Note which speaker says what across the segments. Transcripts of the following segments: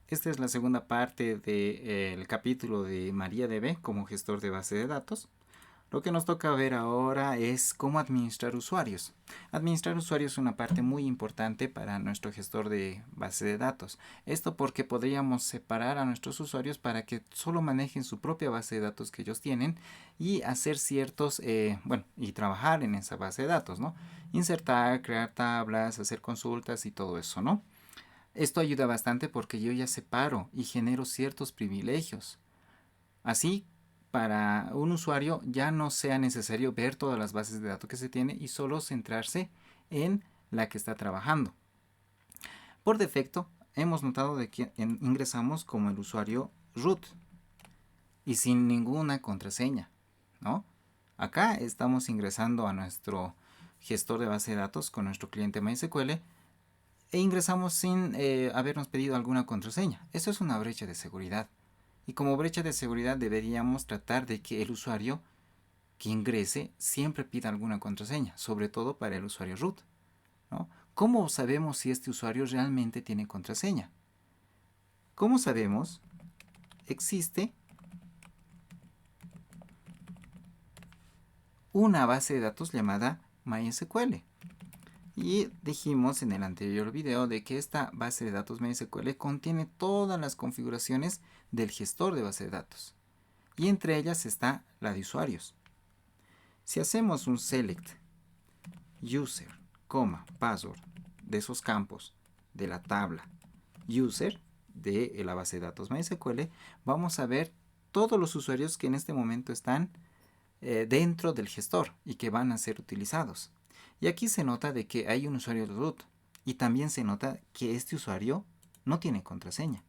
Speaker 1: Esta es la segunda parte del capítulo de MariaDB como gestor de base de datos. Lo que nos toca ver ahora es cómo administrar usuarios. Administrar usuarios es una parte muy importante para nuestro gestor de base de datos. Esto porque podríamos separar a nuestros usuarios para que solo manejen su propia base de datos que ellos tienen y hacer ciertos, y trabajar en esa base de datos, ¿no? Insertar, crear tablas, hacer consultas y todo eso, ¿no? Esto ayuda bastante porque yo ya separo y genero ciertos privilegios. Así, para un usuario ya no sea necesario ver todas las bases de datos que se tiene y solo centrarse en la que está trabajando. Por defecto, hemos notado de que ingresamos como el usuario root y sin ninguna contraseña, ¿no? Acá estamos ingresando a nuestro gestor de base de datos con nuestro cliente MySQL e ingresamos sin habernos pedido alguna contraseña. Eso es una brecha de seguridad. Y como brecha de seguridad deberíamos tratar de que el usuario que ingrese siempre pida alguna contraseña, sobre todo para el usuario root, ¿no? ¿Cómo sabemos si este usuario realmente tiene contraseña? ¿Cómo sabemos? Existe una base de datos llamada MySQL. Y dijimos en el anterior video de que esta base de datos MySQL contiene todas las configuraciones del gestor de base de datos. Y entre ellas está la de usuarios. Si hacemos un select user, password de esos campos de la tabla user de la base de datos MySQL, vamos a ver todos los usuarios que en este momento están dentro del gestor y que van a ser utilizados. Y aquí se nota de que hay un usuario root y también se nota que este usuario no tiene contraseña.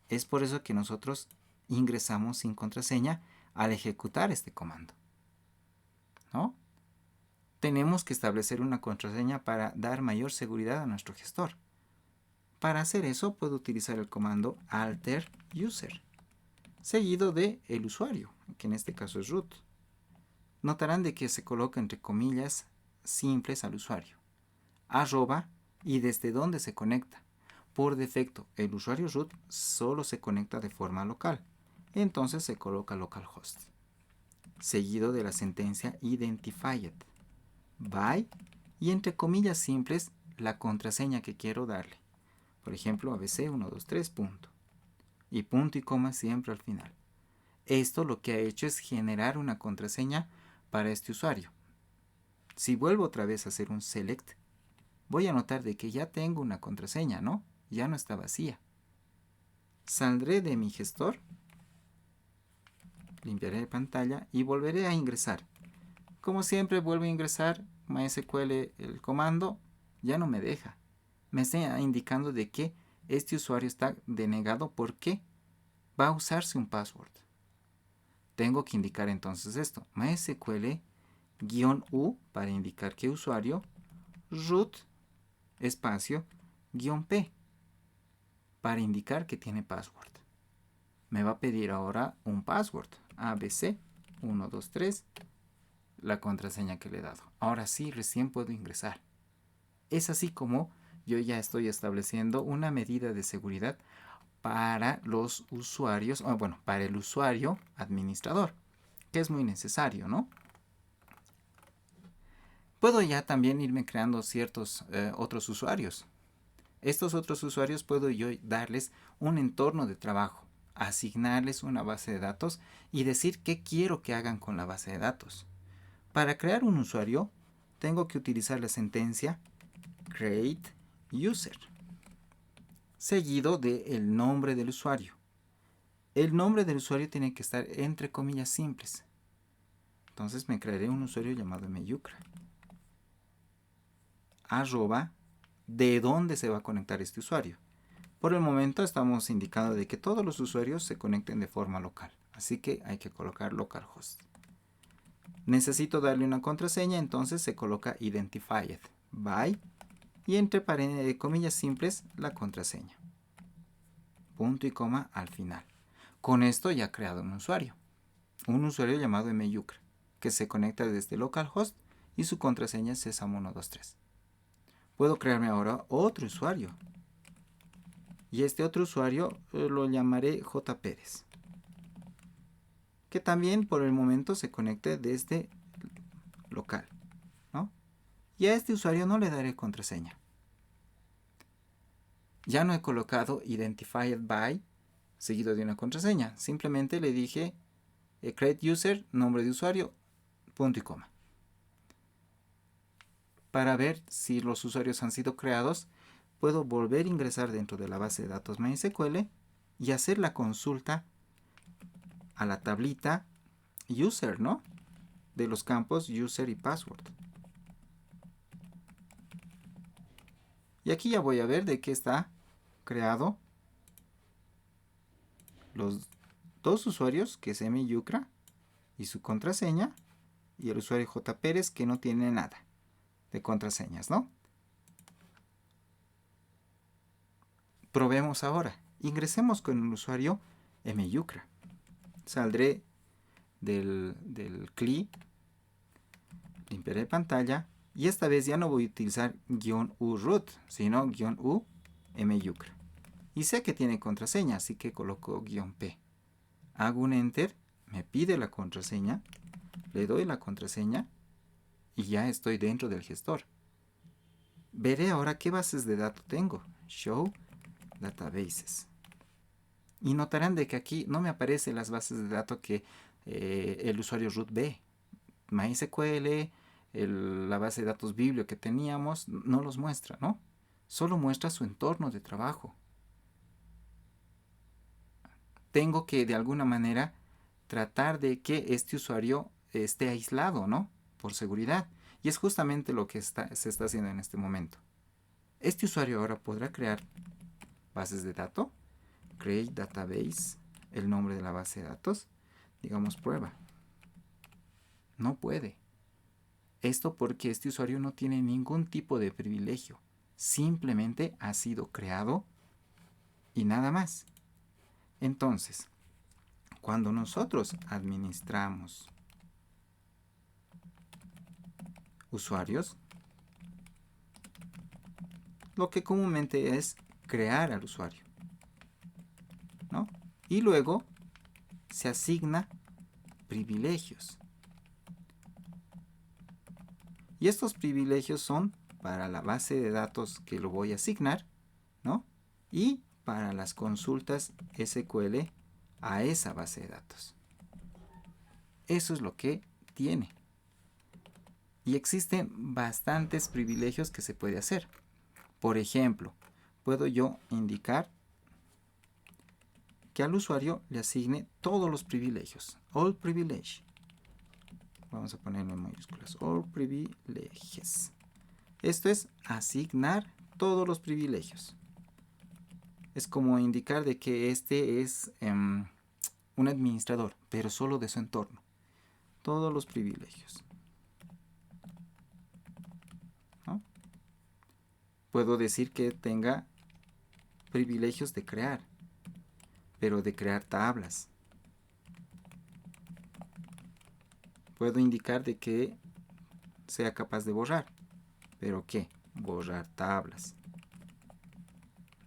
Speaker 1: Es por eso que nosotros ingresamos sin contraseña al ejecutar este comando, ¿no? Tenemos que establecer una contraseña para dar mayor seguridad a nuestro gestor. Para hacer eso puedo utilizar el comando alter user seguido de el usuario, que en este caso es root. Notarán de que se coloca entre comillas simples al usuario, arroba y desde dónde se conecta. Por defecto, el usuario root solo se conecta de forma local, entonces se coloca localhost, seguido de la sentencia identified by y entre comillas simples la contraseña que quiero darle. Por ejemplo, abc123 punto y punto y coma siempre al final. Esto lo que ha hecho es generar una contraseña para este usuario. Si vuelvo otra vez a hacer un select, voy a notar de que ya tengo una contraseña, ¿no? Ya no está vacía. Saldré de mi gestor, limpiaré la pantalla y volveré a ingresar. Como siempre vuelvo a ingresar MySQL, el comando ya no me deja. Me está indicando de que este usuario está denegado porque va a usarse un password. Tengo que indicar entonces esto, MySQL -u para indicar que usuario, root espacio -p para indicar que tiene password. Me va a pedir ahora un password, abc123, la contraseña que le he dado. Ahora sí, recién puedo ingresar. Es así como yo ya estoy estableciendo una medida de seguridad para los usuarios, para el usuario administrador, que es muy necesario, ¿no? Puedo ya también irme creando ciertos otros usuarios. Estos otros usuarios puedo yo darles un entorno de trabajo, asignarles una base de datos y decir qué quiero que hagan con la base de datos. Para crear un usuario, tengo que utilizar la sentencia create user, seguido del nombre del usuario. El nombre del usuario tiene que estar entre comillas simples. Entonces me crearé un usuario llamado myucra. Arroba de dónde se va a conectar este usuario. Por el momento estamos indicando de que todos los usuarios se conecten de forma local. Así que hay que colocar localhost. Necesito darle una contraseña, entonces se coloca identified by y entre comillas simples la contraseña. Punto y coma al final. Con esto ya he creado un usuario llamado myucra, que se conecta desde localhost y su contraseña es sesam123. Puedo crearme ahora otro usuario Y este otro usuario lo llamaré J. Pérez, que también por el momento se conecte desde local, ¿no? Y a este usuario no le daré contraseña. Ya no he colocado identified by seguido de una contraseña. Simplemente le dije create user, nombre de usuario, punto y coma. Para ver si los usuarios han sido creados, puedo volver a ingresar dentro de la base de datos MySQL y hacer la consulta a la tablita user, ¿no? De los campos user y password. Y aquí ya voy a ver de qué está creado los dos usuarios, que es myucra y su contraseña, y el usuario J. Pérez, que no tiene nada de contraseñas, ¿no? Probemos ahora. Ingresemos con el usuario myucra. Saldré del CLI, limpiaré pantalla y esta vez ya no voy a utilizar "-u root", sino "-u myucra". Y sé que tiene contraseña, así que coloco "-p". Hago un enter, me pide la contraseña, le doy la contraseña y ya estoy dentro del gestor. Veré ahora qué bases de datos tengo. Show databases. Y notarán de que aquí no me aparecen las bases de datos que el usuario root ve. MySQL, la base de datos biblio que teníamos, no los muestra, ¿no? Solo muestra su entorno de trabajo. Tengo que de alguna manera tratar de que este usuario esté aislado, ¿no? Por seguridad. Y es justamente lo que se está haciendo en este momento. Este usuario ahora podrá crear bases de datos. Create database, el nombre de la base de datos. Digamos prueba. No puede. Esto porque este usuario no tiene ningún tipo de privilegio. Simplemente ha sido creado y nada más. Entonces, cuando nosotros administramos usuarios, lo que comúnmente es crear al usuario, ¿no? Y luego se asigna privilegios. Y estos privilegios son para la base de datos que lo voy a asignar, ¿no? Y para las consultas SQL a esa base de datos. Eso es lo que tiene. Y existen bastantes privilegios que se puede hacer. Por ejemplo, puedo yo indicar que al usuario le asigne todos los privilegios. All privilege. Vamos a ponerlo en mayúsculas. All privileges. Esto es asignar todos los privilegios. Es como indicar de que este es un administrador, pero solo de su entorno. Todos los privilegios. ¿No? Puedo decir que tenga privilegios de crear, pero de crear tablas. Puedo indicar de que sea capaz de borrar, pero ¿qué? Borrar tablas.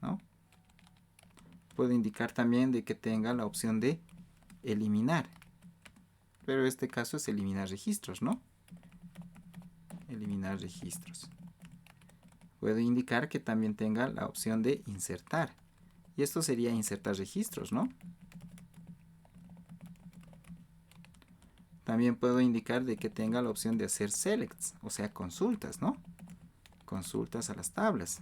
Speaker 1: ¿No? Puedo indicar también de que tenga la opción de eliminar, pero este caso es eliminar registros, ¿no? Eliminar registros. Puedo indicar que también tenga la opción de insertar, y esto sería insertar registros, ¿no? También puedo indicar de que tenga la opción de hacer selects, o sea, consultas, ¿no? Consultas a las tablas.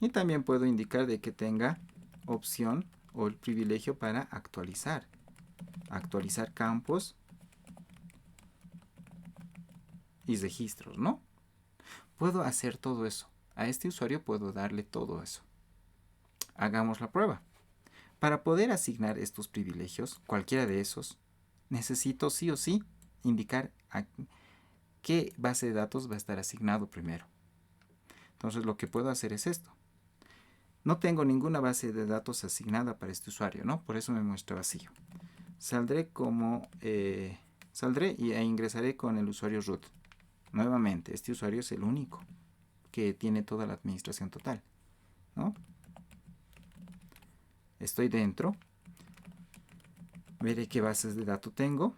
Speaker 1: Y también puedo indicar de que tenga opción o el privilegio para actualizar. Actualizar campos y registros, ¿no? Puedo hacer todo eso. A este usuario puedo darle todo eso. Hagamos la prueba. Para poder asignar estos privilegios, cualquiera de esos, necesito sí o sí indicar a qué base de datos va a estar asignado primero. Entonces lo que puedo hacer es esto. No tengo ninguna base de datos asignada para este usuario, ¿no? Por eso me muestra vacío. Saldré e ingresaré con el usuario root. Nuevamente, este usuario es el único. que tiene toda la administración total, ¿no? Estoy dentro, veré qué bases de datos tengo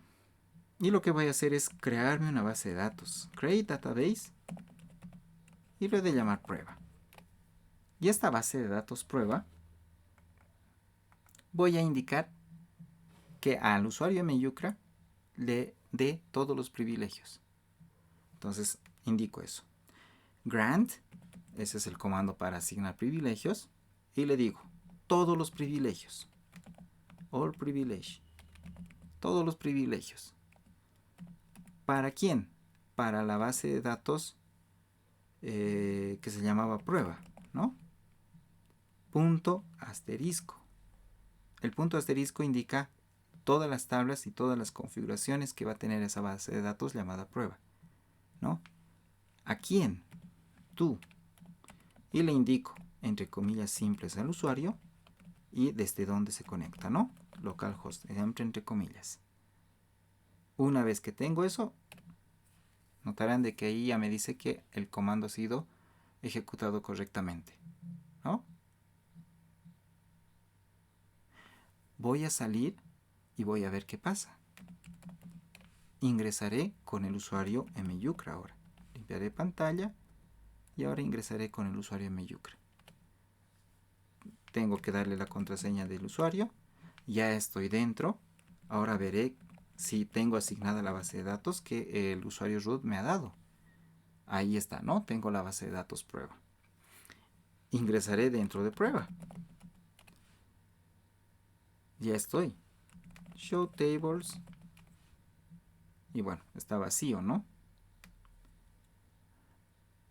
Speaker 1: y lo que voy a hacer es crearme una base de datos, create database, y lo he de llamar prueba. Y esta base de datos prueba voy a indicar que al usuario MYucra le dé todos los privilegios. Entonces indico eso. Grant, ese es el comando para asignar privilegios, y le digo todos los privilegios. All privilege. Todos los privilegios. ¿Para quién? Para la base de datos que se llamaba prueba, ¿no? Punto asterisco. El punto asterisco indica todas las tablas y todas las configuraciones que va a tener esa base de datos llamada prueba, ¿no? ¿A quién? Tú. Y le indico, entre comillas simples, al usuario y desde dónde se conecta, ¿no? Localhost, entre comillas. Una vez que tengo eso, notarán de que ahí ya me dice que el comando ha sido ejecutado correctamente, ¿no? Voy a salir y voy a ver qué pasa. Ingresaré con el usuario MYucra ahora. Limpiaré pantalla y ahora ingresaré con el usuario MYucra. Tengo que darle la contraseña del usuario. Ya estoy dentro. Ahora veré si tengo asignada la base de datos que el usuario root me ha dado. Ahí está, ¿no? Tengo la base de datos prueba. Ingresaré dentro de prueba. Ya estoy. Show tables. Y bueno, está vacío, ¿no?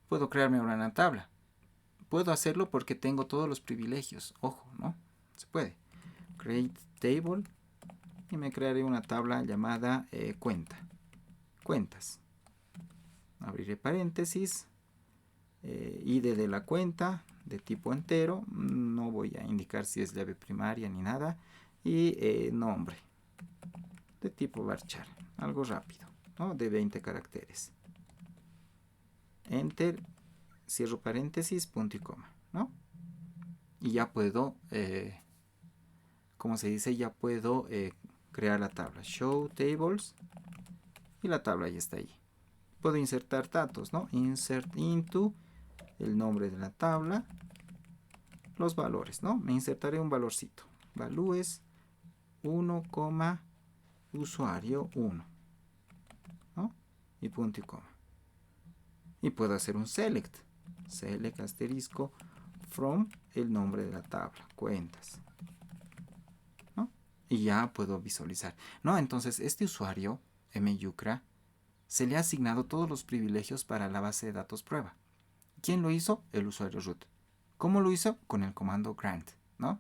Speaker 1: Puedo crearme ahora una tabla. Puedo hacerlo porque tengo todos los privilegios. Ojo, ¿no? Se puede. Create table. Y me crearé una tabla llamada cuenta. Cuentas. Abriré paréntesis. ID de la cuenta de tipo entero. No voy a indicar si es llave primaria ni nada. Y nombre. De tipo varchar. Algo rápido, ¿no? De 20 caracteres. Enter. Cierro paréntesis, punto y coma, ¿no? Y ya puedo, como se dice, ya puedo crear la tabla. Show tables. Y la tabla ya está ahí. Puedo insertar datos, ¿no? Insert into, el nombre de la tabla, los valores, ¿no? Me insertaré un valorcito. Valúes 1, usuario 1, ¿no? Y punto y coma. Y puedo hacer un select. Select asterisco from el nombre de la tabla, cuentas, ¿no? Y ya puedo visualizar, ¿no? Entonces este usuario MYucra se le ha asignado todos los privilegios para la base de datos prueba. ¿Quién lo hizo? El usuario root. ¿Cómo lo hizo? Con el comando grant, ¿no?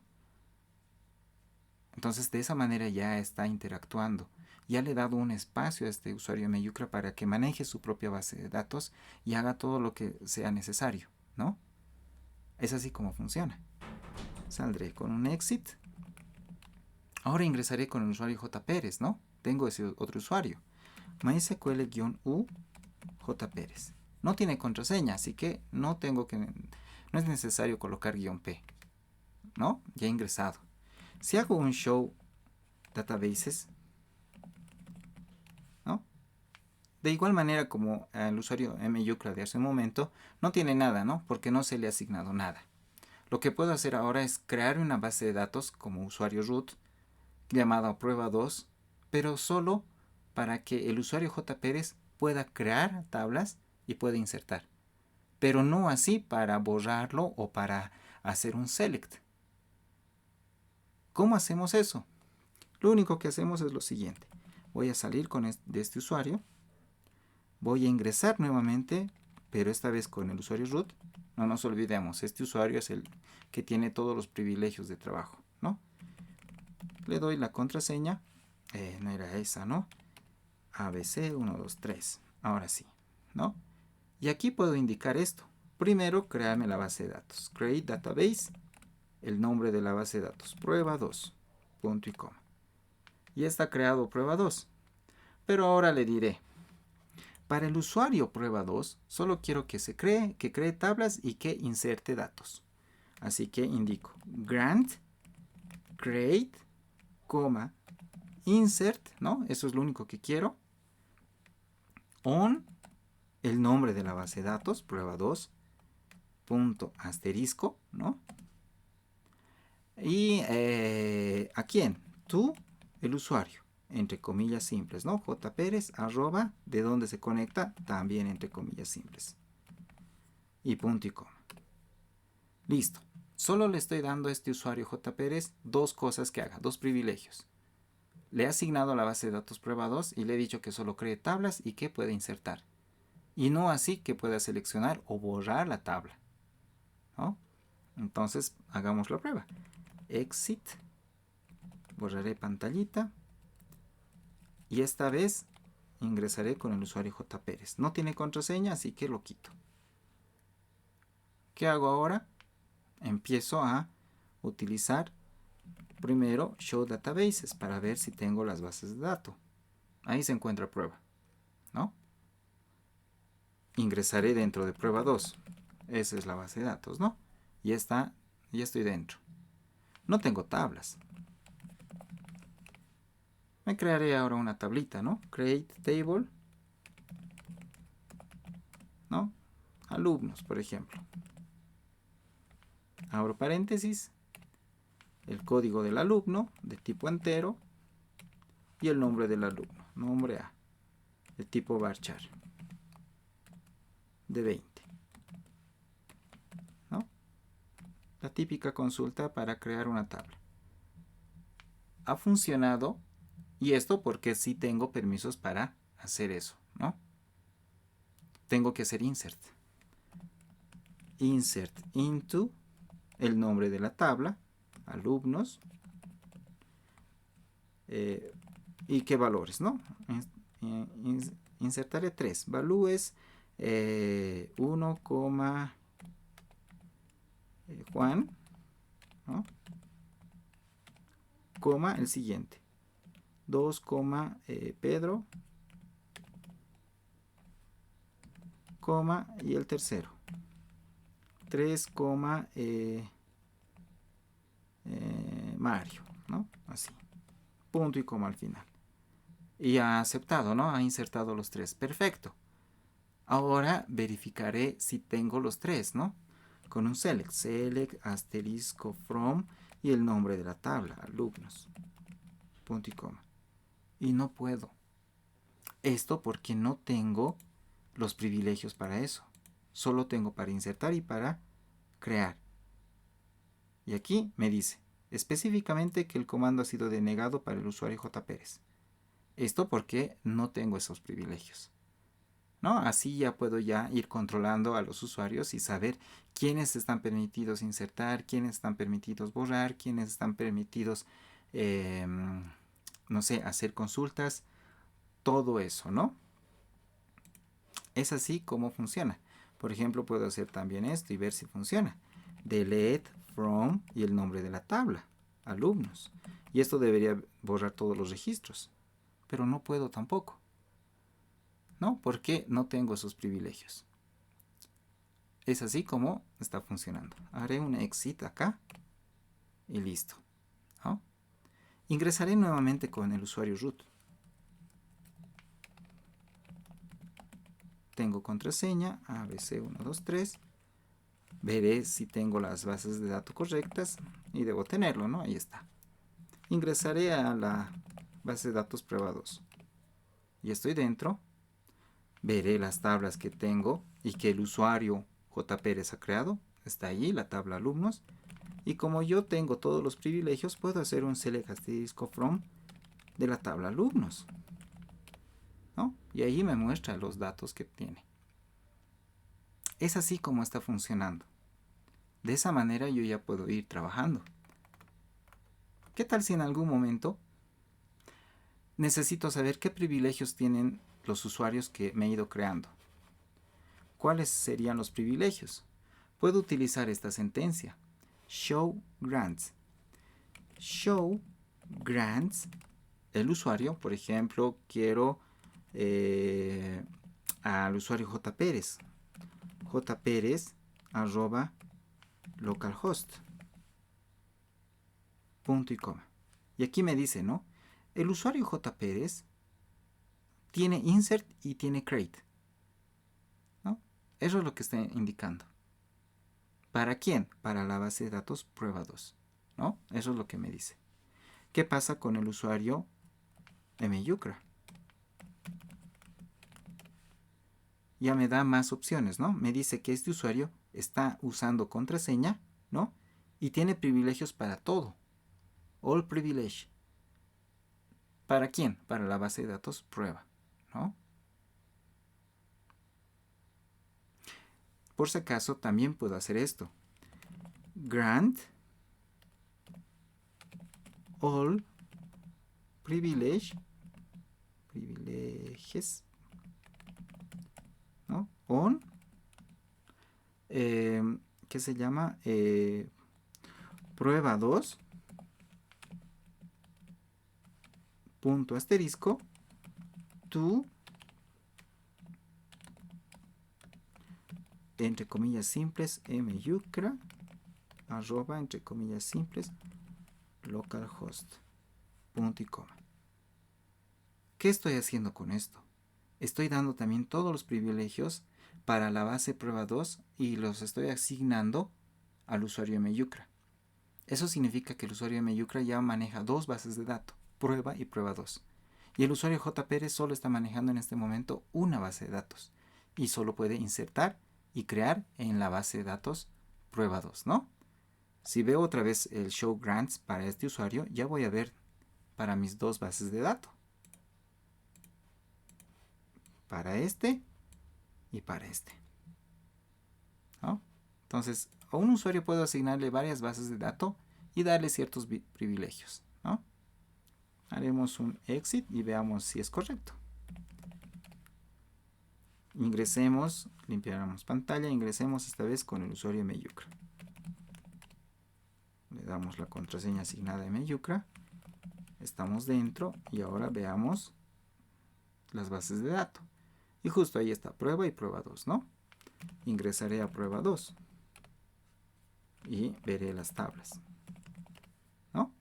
Speaker 1: Entonces de esa manera ya está interactuando. Ya le he dado un espacio a este usuario MYucra para que maneje su propia base de datos y haga todo lo que sea necesario, ¿no? Es así como funciona. Saldré con un exit. Ahora ingresaré con el usuario jpérez, ¿no? Tengo ese otro usuario. MySQL-u jpérez. No tiene contraseña, así que no es necesario colocar "-p", ¿no? Ya he ingresado. Si hago un show databases, ¿no? De igual manera como el usuario MYucra de hace un momento, no tiene nada, ¿no? Porque no se le ha asignado nada. Lo que puedo hacer ahora es crear una base de datos como usuario root llamada prueba 2, pero solo para que el usuario jpérez pueda crear tablas y pueda insertar. Pero no así para borrarlo o para hacer un select. ¿Cómo hacemos eso? Lo único que hacemos es lo siguiente. Voy a salir de este usuario. Voy a ingresar nuevamente, pero esta vez con el usuario root. No nos olvidemos, este usuario es el que tiene todos los privilegios de trabajo, ¿no? Le doy la contraseña. No era esa, ¿no? ABC123. Ahora sí, ¿no? Y aquí puedo indicar esto. Primero, crearme la base de datos. Create database. El nombre de la base de datos. Prueba 2. Punto y coma. Ya está creado prueba 2. Pero ahora le diré. Para el usuario prueba 2, solo quiero que cree tablas y que inserte datos. Así que indico grant, create, coma, insert, ¿no? Eso es lo único que quiero. On, el nombre de la base de datos, prueba 2, punto asterisco, ¿no? Y ¿a quién? Tú, el usuario, entre comillas simples, ¿no? jpérez, arroba, de dónde se conecta, también entre comillas simples. Y punto y coma. Listo. Solo le estoy dando a este usuario jpérez dos cosas que haga, dos privilegios. Le he asignado a la base de datos prueba 2 y le he dicho que solo cree tablas y que puede insertar. Y no así que pueda seleccionar o borrar la tabla, ¿no? Entonces, hagamos la prueba. Exit. Borraré pantallita. Y esta vez ingresaré con el usuario jpérez. No tiene contraseña, así que lo quito. ¿Qué hago ahora? Empiezo a utilizar primero show databases para ver si tengo las bases de datos. Ahí se encuentra prueba, ¿no? Ingresaré dentro de prueba 2. Esa es la base de datos, ¿no? Ya está, ya estoy dentro. No tengo tablas. Me crearé ahora una tablita, ¿no? Create table, ¿no? Alumnos, por ejemplo. Abro paréntesis, el código del alumno de tipo entero y el nombre del alumno, nombre A, de tipo varchar, de 20, ¿no? La típica consulta para crear una tabla. Ha funcionado, y esto porque sí tengo permisos para hacer eso, ¿no? Tengo que hacer insert. Insert into el nombre de la tabla, alumnos, y qué valores, ¿no? Insertaré 3 valúes, 1, Juan, ¿no? Coma el siguiente, 2, Pedro, coma y el tercero, 3, Mario, ¿no? Así, punto y coma al final. Y ha aceptado, ¿no? Ha insertado los 3. Perfecto. Ahora verificaré si tengo los 3, ¿no? Con un select asterisco from y el nombre de la tabla, alumnos, punto y coma. Y no puedo. Esto porque no tengo los privilegios para eso. Solo tengo para insertar y para crear. Y aquí me dice específicamente que el comando ha sido denegado para el usuario jpérez. Esto porque no tengo esos privilegios, ¿no? Así ya puedo ir controlando a los usuarios y saber quiénes están permitidos insertar, quiénes están permitidos borrar, quiénes están permitidos, no sé, hacer consultas, todo eso, ¿no? Es así como funciona. Por ejemplo, puedo hacer también esto y ver si funciona. Delete from y el nombre de la tabla, alumnos. Y esto debería borrar todos los registros, pero no puedo tampoco, ¿no? Porque no tengo esos privilegios. Es así como está funcionando. Haré un exit acá y listo, ¿no? Ingresaré nuevamente con el usuario root. Tengo contraseña ABC123. Veré si tengo las bases de datos correctas y debo tenerlo, ¿no? Ahí está. Ingresaré a la base de datos prueba 2. Y estoy dentro. Veré las tablas que tengo y que el usuario jpérez ha creado. Está allí la tabla alumnos. Y como yo tengo todos los privilegios, puedo hacer un select asterisco from de la tabla alumnos, ¿no? Y ahí me muestra los datos que tiene. Es así como está funcionando. De esa manera yo ya puedo ir trabajando. ¿Qué tal si en algún momento necesito saber qué privilegios tienen los usuarios que me he ido creando? ¿Cuáles serían los privilegios? Puedo utilizar esta sentencia. Show grants. Show grants. El usuario, por ejemplo, quiero al usuario jpérez. jpérez arroba localhost. Punto y coma. Y aquí me dice, ¿no? El usuario jpérez tiene insert y tiene create, ¿no? Eso es lo que está indicando. ¿Para quién? Para la base de datos prueba 2, ¿no? Eso es lo que me dice. ¿Qué pasa con el usuario myucra? Ya me da más opciones, ¿no? Me dice que este usuario está usando contraseña, ¿no? Y tiene privilegios para todo. All privilege. ¿Para quién? Para la base de datos prueba, ¿no? Por si acaso, también puedo hacer esto. Grant all privileges, ¿no? On, ¿qué se llama? Prueba 2, punto asterisco, to, entre comillas simples, myucra, arroba, entre comillas simples, localhost, punto y coma. ¿Qué estoy haciendo con esto? Estoy dando también todos los privilegios para la base prueba 2 y los estoy asignando al usuario myucra. Eso significa que el usuario myucra ya maneja dos bases de datos, prueba y prueba 2. Y el usuario jpérez solo está manejando en este momento una base de datos y solo puede insertar y crear en la base de datos prueba 2, ¿no? Si veo otra vez el show grants para este usuario, ya voy a ver para mis dos bases de datos. Para este y para este, ¿no? Entonces, a un usuario puedo asignarle varias bases de datos y darle ciertos privilegios, ¿no? Haremos un exit y veamos si es correcto. Ingresemos, limpiaremos pantalla, ingresemos esta vez con el usuario myucra. Le damos la contraseña asignada a myucra. Estamos dentro y ahora veamos las bases de datos. Y justo ahí está prueba y prueba 2, ¿no? Ingresaré a prueba 2 y veré las tablas, ¿no?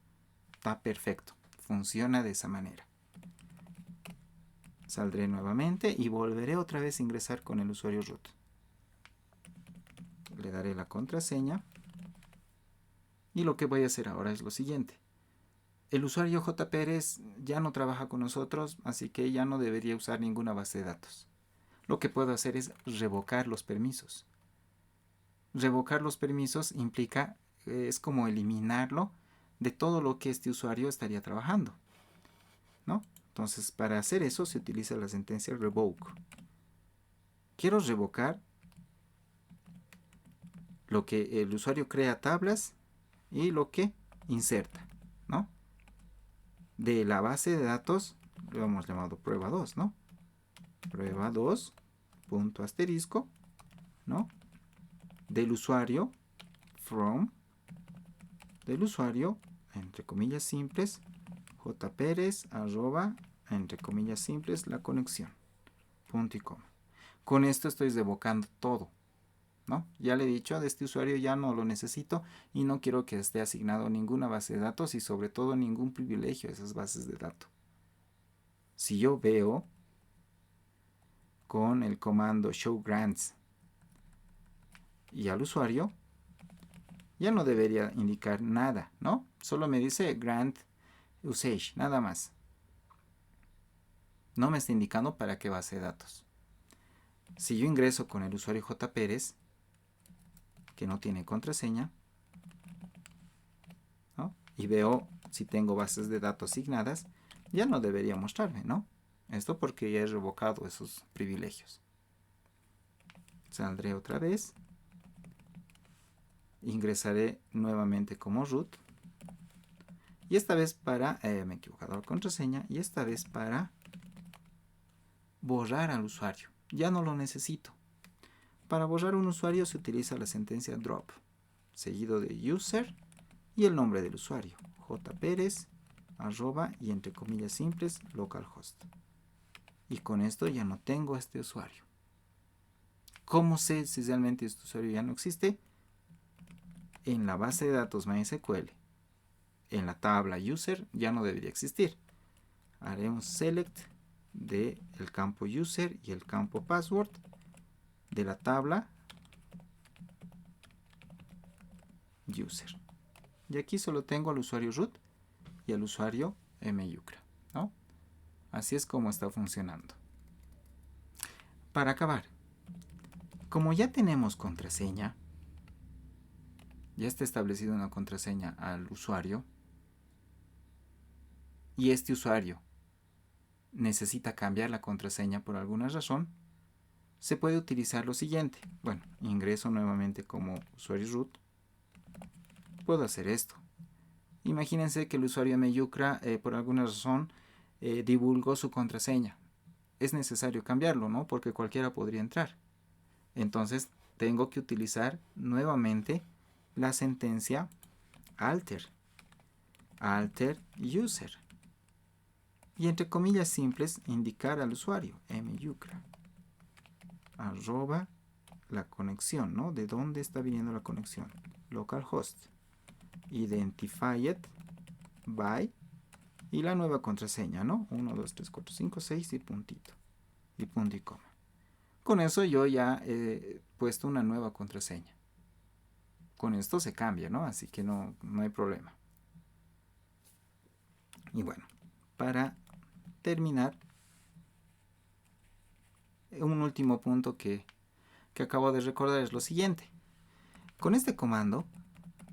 Speaker 1: Está perfecto, funciona de esa manera. Saldré nuevamente y volveré otra vez a ingresar con el usuario root. Le daré la contraseña y lo que voy a hacer ahora es lo siguiente. El usuario jpérez ya no trabaja con nosotros, así que ya no debería usar ninguna base de datos. Lo que puedo hacer es revocar los permisos. Revocar los permisos implica, es como eliminarlo de todo lo que este usuario estaría trabajando, ¿no? Entonces, para hacer eso se utiliza la sentencia revoke. Quiero revocar lo que el usuario crea tablas y lo que inserta, ¿no? De la base de datos, lo hemos llamado prueba 2, ¿no? Prueba 2, punto asterisco, ¿no? Del usuario, from, del usuario, entre comillas simples, jpérez, arroba, entre comillas simples, la conexión, punto y coma. Con esto estoy revocando todo, ¿no? Ya le he dicho, de este usuario ya no lo necesito y no quiero que esté asignado ninguna base de datos y sobre todo ningún privilegio a esas bases de datos. Si yo veo con el comando show grants y al usuario, ya no debería indicar nada, ¿no? Solo me dice grant usage, nada más. No me está indicando para qué base de datos. Si yo ingreso con el usuario jpérez, que no tiene contraseña, ¿no? Y veo si tengo bases de datos asignadas, ya no debería mostrarme, ¿no? Esto porque ya he revocado esos privilegios. Saldré otra vez. Ingresaré nuevamente como root. Y esta vez para, me he equivocado la contraseña, y esta vez para borrar al usuario. Ya no lo necesito. Para borrar un usuario se utiliza la sentencia drop, seguido de user y el nombre del usuario, jpérez, arroba y entre comillas simples, localhost. Y con esto ya no tengo este usuario. ¿Cómo sé si realmente este usuario ya no existe? En la base de datos MySQL, en la tabla user, ya no debería existir. Haremos select del campo user y el campo password de la tabla user. Y aquí solo tengo al usuario root y al usuario myucra, ¿no? Así es como está funcionando. Para acabar, como ya tenemos contraseña, ya está establecida una contraseña al usuario, y este usuario necesita cambiar la contraseña por alguna razón, se puede utilizar lo siguiente. Bueno, ingreso nuevamente como usuario root. Puedo hacer esto. Imagínense que el usuario myucra por alguna razón divulgó su contraseña. Es necesario cambiarlo, ¿no? Porque cualquiera podría entrar. Entonces tengo que utilizar nuevamente la sentencia alter user, y entre comillas simples indicar al usuario myucra arroba la conexión, ¿no? De dónde está viniendo la conexión, localhost identified by y la nueva contraseña, ¿no? 1 2 3 4 5 6 y puntito y punto y coma. Con eso yo ya he puesto una nueva contraseña. Con esto se cambia, ¿no? Así que no hay problema. Y bueno, para terminar, un último punto que acabo de recordar es lo siguiente. Con este comando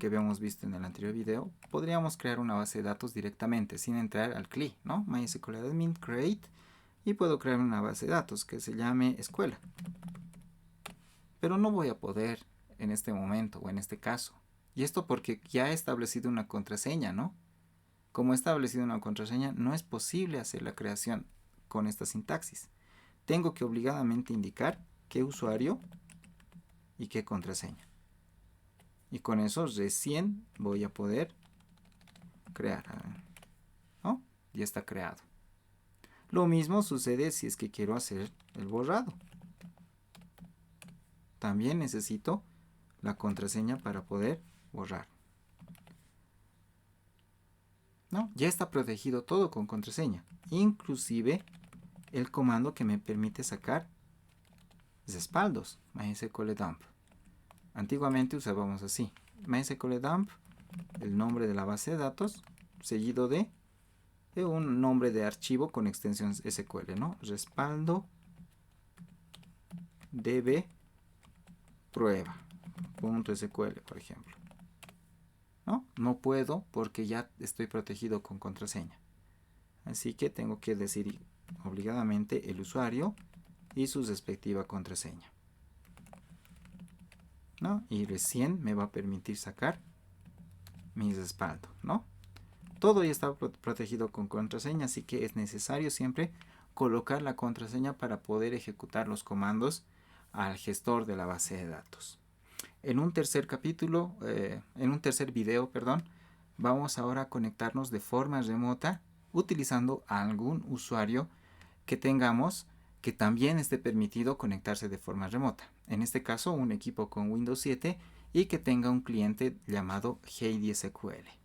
Speaker 1: que habíamos visto en el anterior video, podríamos crear una base de datos directamente sin entrar al CLI, ¿no? MySQL admin create, y puedo crear una base de datos que se llame escuela. Pero no voy a poder en este momento o en este caso. Y esto porque ya he establecido una contraseña, ¿no? Como he establecido una contraseña, no es posible hacer la creación con esta sintaxis. Tengo que obligadamente indicar qué usuario y qué contraseña. Y con eso recién voy a poder crear, ¿no? Ya está creado. Lo mismo sucede si es que quiero hacer el borrado. También necesito la contraseña para poder borrar, ¿no? Ya está protegido todo con contraseña, inclusive el comando que me permite sacar respaldos, MySQL dump. Antiguamente usábamos así, MySQL dump, el nombre de la base de datos, seguido de un nombre de archivo con extensión SQL, ¿no? Respaldo db prueba.sql, por ejemplo. No puedo porque ya estoy protegido con contraseña. Así que tengo que decir obligadamente el usuario y su respectiva contraseña, ¿no? Y recién me va a permitir sacar mi respaldo, ¿no? Todo ya está protegido con contraseña, así que es necesario siempre colocar la contraseña para poder ejecutar los comandos al gestor de la base de datos. En un tercer capítulo, en un tercer video, perdón, vamos ahora a conectarnos de forma remota utilizando a algún usuario que tengamos que también esté permitido conectarse de forma remota. En este caso, un equipo con Windows 7 y que tenga un cliente llamado HeidiSQL.